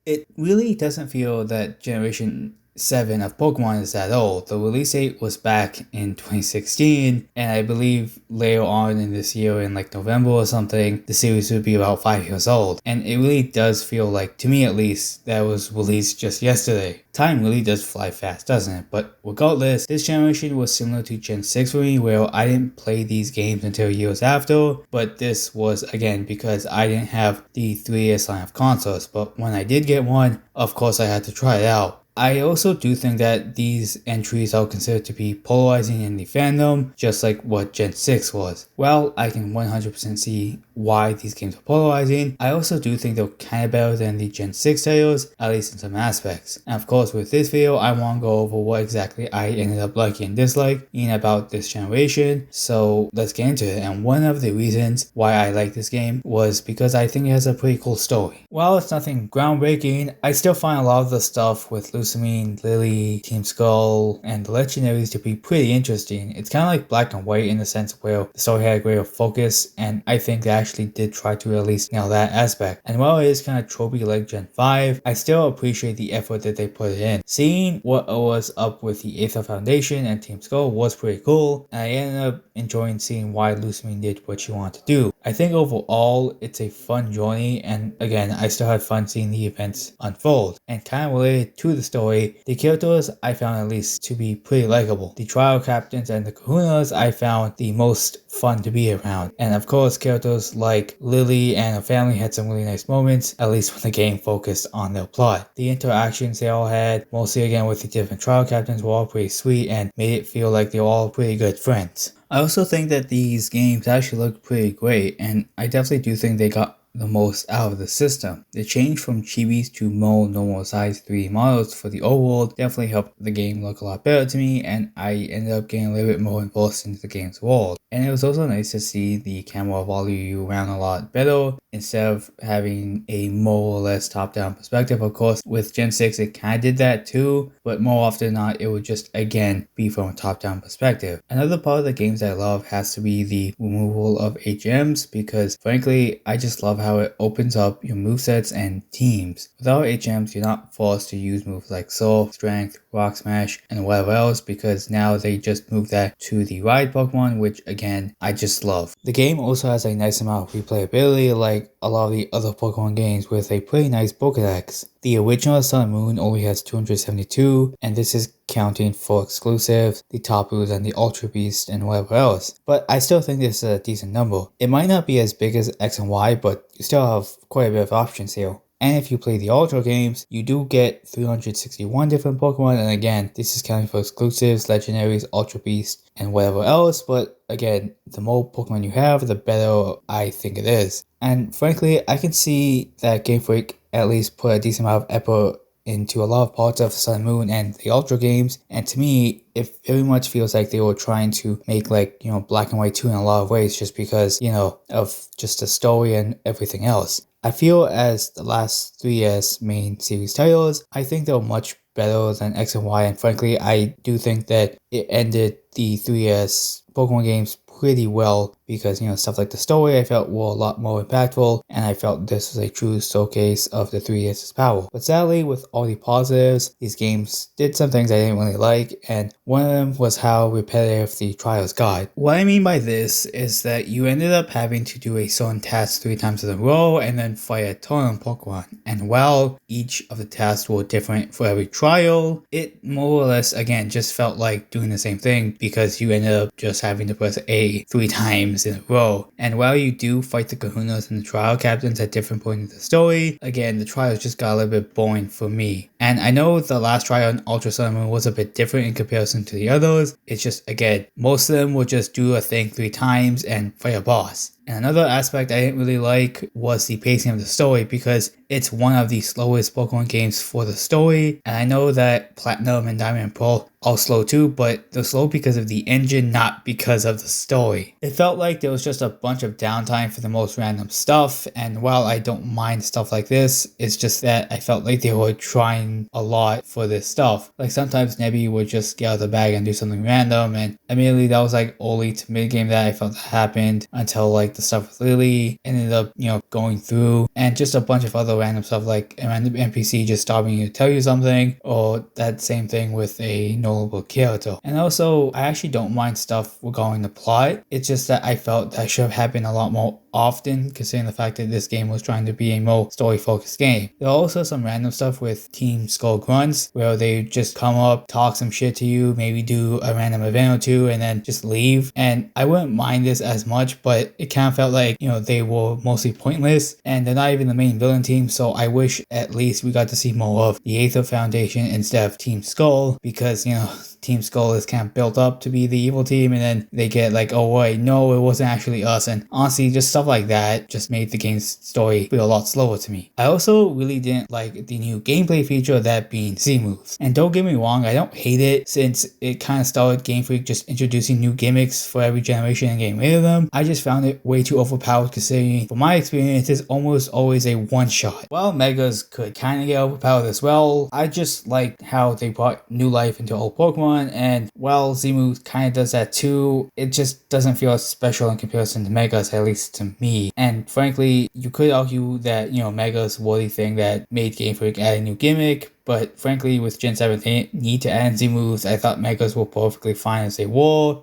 It really doesn't feel that Generation 7 of Pokemon is that old. The release date was back in 2016, and I believe later on in this year, in like November or something, the series would be about 5 years old. And it really does feel like, to me at least, that was released just yesterday. Time really does fly fast, doesn't it? But regardless, this generation was similar to Gen 6 for me, where I didn't play these games until years after, but this was, again, because I didn't have the 3DS line of consoles. But when I did get one, of course I had to try it out. I also do think that these entries are considered to be polarizing in the fandom, just like what Gen 6 was. Well, I can 100% see why these games are polarizing. I also do think they're kind of better than the Gen 6 titles, at least in some aspects. And of course, with this video, I want to go over what exactly I ended up liking and disliking about this generation. So let's get into it. And one of the reasons why I like this game was because I think it has a pretty cool story. While it's nothing groundbreaking, I still find a lot of the stuff with Lusamine, Lily, Team Skull, and the legendaries to be pretty interesting. It's kind of like Black and White in the sense where the story had a greater focus, and I think they actually did try to at least nail that aspect. And while it is kind of tropey like Gen 5, I still appreciate the effort that they put in. Seeing what was up with the Aether Foundation and Team Skull was pretty cool, and I ended up enjoying seeing why Lusamine did what she wanted to do. I think overall, it's a fun journey, and again, I still had fun seeing the events unfold. And kind of related to the story, the characters I found at least to be pretty likable. The trial captains and the kahunas I found the most fun to be around. And of course, characters like Lily and her family had some really nice moments, at least when the game focused on their plot. The interactions they all had, mostly again with the different trial captains, were all pretty sweet and made it feel like they were all pretty good friends. I also think that these games actually look pretty great, and I definitely do think they got the most out of the system. The change from chibis to more normal size 3D models for the overworld definitely helped the game look a lot better to me, and I ended up getting a little bit more involved into the game's world. And it was also nice to see the camera follow you around a lot better instead of having a more or less top-down perspective. Of course, with Gen 6 it kind of did that too, but more often than not it would just again be from a top-down perspective. Another part of the games I love has to be the removal of HMs, because frankly I just love how it opens up your movesets and teams. Without HMs, you're not forced to use moves like Surf, Strength, Rock Smash, and whatever else, because now they just move that to the Ride Pokemon, which again, I just love. The game also has a nice amount of replayability like a lot of the other Pokemon games, with a pretty nice Pokedex. The original Sun and Moon only has 272, and this is counting for exclusives, the Tapus and the Ultra Beast and whatever else. But I still think this is a decent number. It might not be as big as X and Y, but you still have quite a bit of options here. And if you play the Ultra games, you do get 361 different Pokemon, and again, this is counting for exclusives, legendaries, Ultra Beast, and whatever else, but again, the more Pokemon you have, the better I think it is. And frankly, I can see that Game Freak at least put a decent amount of effort into a lot of parts of Sun and Moon and the Ultra games, and to me, it very much feels like they were trying to make like, Black and White 2 in a lot of ways, just because, of just the story and everything else. I feel as the last 3DS main series titles, I think they were much better than X and Y, and frankly, I do think that it ended the 3DS Pokemon games pretty well, because stuff like the story I felt were a lot more impactful, and I felt this was a true showcase of the 3DS's power. But sadly, with all the positives, these games did some things I didn't really like, and one of them was how repetitive the trials got. What I mean by this is that you ended up having to do a certain task 3 times in a row and then fight a ton of Pokemon, and while each of the tasks were different for every trial, it more or less again just felt like doing the same thing, because you ended up just having to press A 3 times in a row. And while you do fight the kahunas and the trial captains at different points in the story, again, the trials just got a little bit boring for me. And I know the last trial in Ultra Sun and Moon was a bit different in comparison to the others. It's just, again, most of them will just do a thing 3 times and fight a boss. And another aspect I didn't really like was the pacing of the story, because it's one of the slowest Pokemon games for the story, and I know that Platinum and Diamond and Pearl are slow too, but they're slow because of the engine, not because of the story. It felt like there was just a bunch of downtime for the most random stuff, and while I don't mind stuff like this, it's just that I felt like they were trying a lot for this stuff. Like sometimes Nebby would just get out of the bag and do something random, and immediately that was like early to mid game that I felt that happened, until like the stuff with Lily ended up, going through, and just a bunch of other random stuff like a random NPC just stopping you to tell you something, or that same thing with a notable character. And also, I actually don't mind stuff regarding the plot. It's just that I felt that should have happened a lot more often, considering the fact that this game was trying to be a more story-focused game. There are also some random stuff with Team Skull Grunts, where they just come up, talk some shit to you, maybe do a random event or two, and then just leave. And I wouldn't mind this as much, but it kind of felt like, they were mostly pointless, and they're not even the main villain team, so I wish at least we got to see more of the Aether Foundation instead of Team Skull, because, Team Skull is kind of built up to be the evil team, and then they get like, oh wait, no, it wasn't actually us. And honestly, just stuff like that just made the game's story feel a lot slower to me. I also really didn't like the new gameplay feature, that being Z moves. And don't get me wrong, I don't hate it, since it kind of started Game Freak just introducing new gimmicks for every generation and getting rid of them. I just found it way too overpowered, considering from my experience it's almost always a one shot. While Megas could kind of get overpowered as well, I just like how they brought new life into old Pokemon, and while Z-Move kind of does that too, it just doesn't feel as special in comparison to Megas, at least to me. And frankly, you could argue that, Megas were the thing that made Game Freak add a new gimmick, but frankly, with Gen 7 they need to add Z-Moves, I thought Megas were perfectly fine as they were,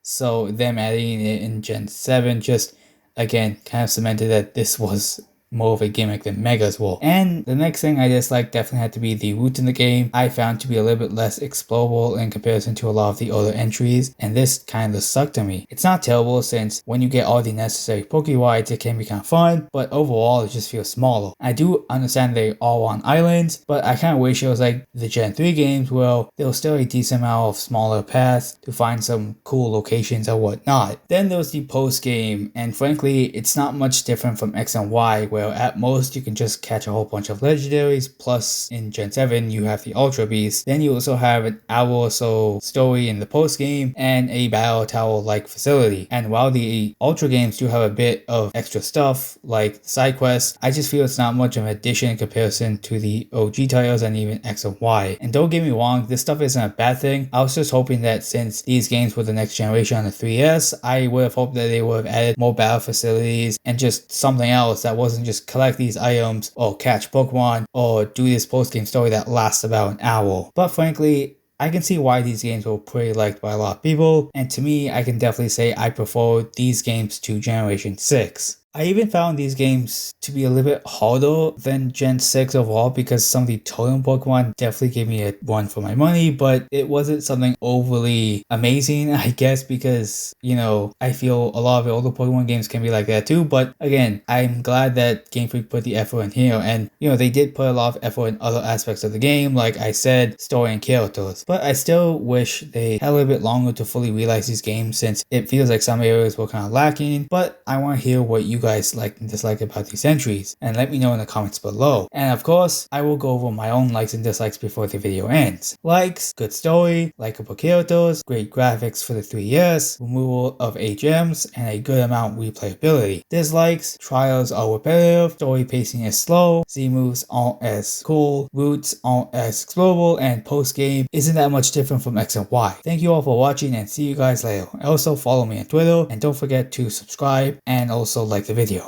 so them adding it in Gen 7 just, again, kind of cemented that this was more of a gimmick than Megas were. And the next thing I disliked definitely had to be the routes in the game. I found to be a little bit less explorable in comparison to a lot of the other entries, and this kind of sucked to me. It's not terrible, since when you get all the necessary Pokewides it can be kind of fun, but overall it just feels smaller. I do understand they all on islands, but I kind of wish it was like the Gen 3 games, where there was still a decent amount of smaller paths to find some cool locations or whatnot. Then there was the post game, and frankly it's not much different from X and Y, where at most you can just catch a whole bunch of legendaries, plus in Gen 7 you have the Ultra Beast. Then you also have an hour or so story in the post game and a battle tower like facility. And while the Ultra games do have a bit of extra stuff like side quests, I just feel it's not much of an addition in comparison to the OG titles and even X and Y. And don't get me wrong, this stuff isn't a bad thing. I was just hoping that since these games were the next generation on the 3DS, I would have hoped that they would have added more battle facilities and just something else that wasn't just collect these items or catch Pokemon or do this post-game story that lasts about an hour. But frankly, I can see why these games were pretty liked by a lot of people, and to me, I can definitely say I prefer these games to Generation 6. I even found these games to be a little bit harder than Gen 6 overall, because some of the totem Pokemon definitely gave me a run for my money, but it wasn't something overly amazing, I guess, because, I feel a lot of the older Pokemon games can be like that too. But again, I'm glad that Game Freak put the effort in here, and they did put a lot of effort in other aspects of the game, like I said, story and characters. But I still wish they had a little bit longer to fully realize these games, since it feels like some areas were kind of lacking. But I want to hear what you guys like and dislike about these entries, and let me know in the comments below. And of course, I will go over my own likes and dislikes before the video ends. Likes: good story, likable characters, great graphics for the 3DS, removal of gems, and a good amount of replayability. Dislikes: trials are repetitive, story pacing is slow, Z moves aren't as cool, routes aren't as explorable, and post game isn't that much different from X and Y. Thank you all for watching, and see you guys later. Also follow me on Twitter, and don't forget to subscribe and also like the video.